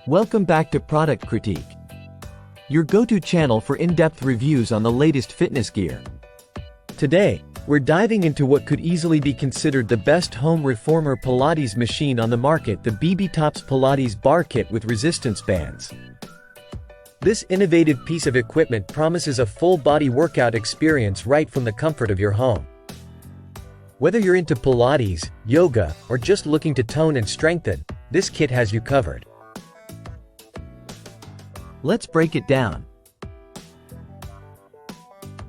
Welcome back to Product Critique, your go-to channel for in-depth reviews on the latest fitness gear. Today, we're diving into what could easily be considered the best home reformer Pilates machine on the market, the Bbtops Pilates Bar Kit with resistance bands. This innovative piece of equipment promises a full-body workout experience right from the comfort of your home. Whether you're into Pilates, yoga, or just looking to tone and strengthen, this kit has you covered. Let's break it down.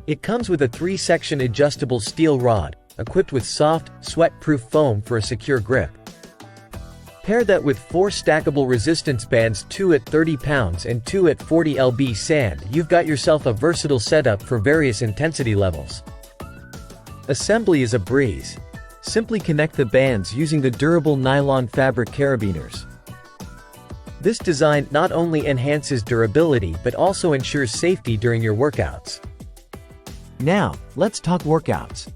It comes with a 3-section adjustable steel rod, equipped with soft, sweat-proof foam for a secure grip. Pair that with 4 stackable resistance bands, 2 at 30 pounds and 2 at 40 lb sand, you've got yourself a versatile setup for various intensity levels. Assembly is a breeze. Simply connect the bands using the durable nylon fabric carabiners. This design not only enhances durability but also ensures safety during your workouts. Now, let's talk workouts.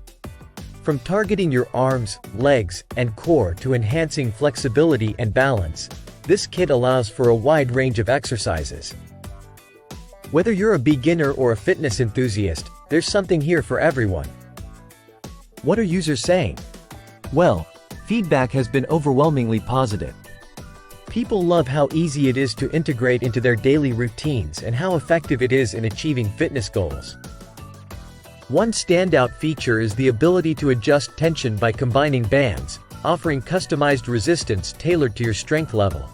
From targeting your arms, legs, and core to enhancing flexibility and balance, this kit allows for a wide range of exercises. Whether you're a beginner or a fitness enthusiast, there's something here for everyone. What are users saying? Well, feedback has been overwhelmingly positive. People love how easy it is to integrate into their daily routines and how effective it is in achieving fitness goals. One standout feature is the ability to adjust tension by combining bands, offering customized resistance tailored to your strength level.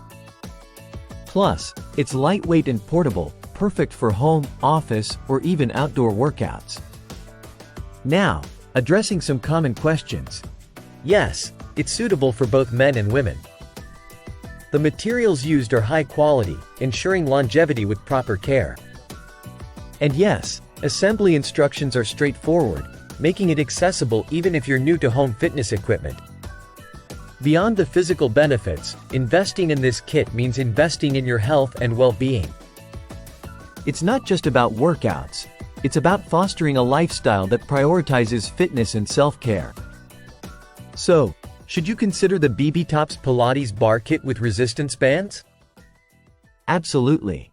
Plus, it's lightweight and portable, perfect for home, office, or even outdoor workouts. Now, addressing some common questions. Yes, it's suitable for both men and women. The materials used are high quality, ensuring longevity with proper care. And yes, assembly instructions are straightforward, making it accessible even if you're new to home fitness equipment. Beyond the physical benefits, investing in this kit means investing in your health and well-being. It's not just about workouts, it's about fostering a lifestyle that prioritizes fitness and self-care. So, should you consider the Bbtops Pilates Bar Kit with resistance bands? Absolutely.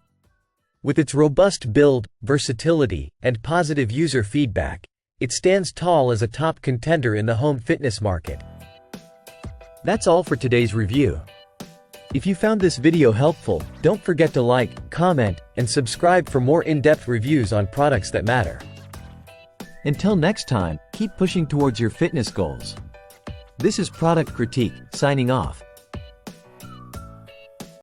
With its robust build, versatility, and positive user feedback, it stands tall as a top contender in the home fitness market. That's all for today's review. If you found this video helpful, don't forget to like, comment, and subscribe for more in-depth reviews on products that matter. Until next time, keep pushing towards your fitness goals. This is Product Critique, signing off.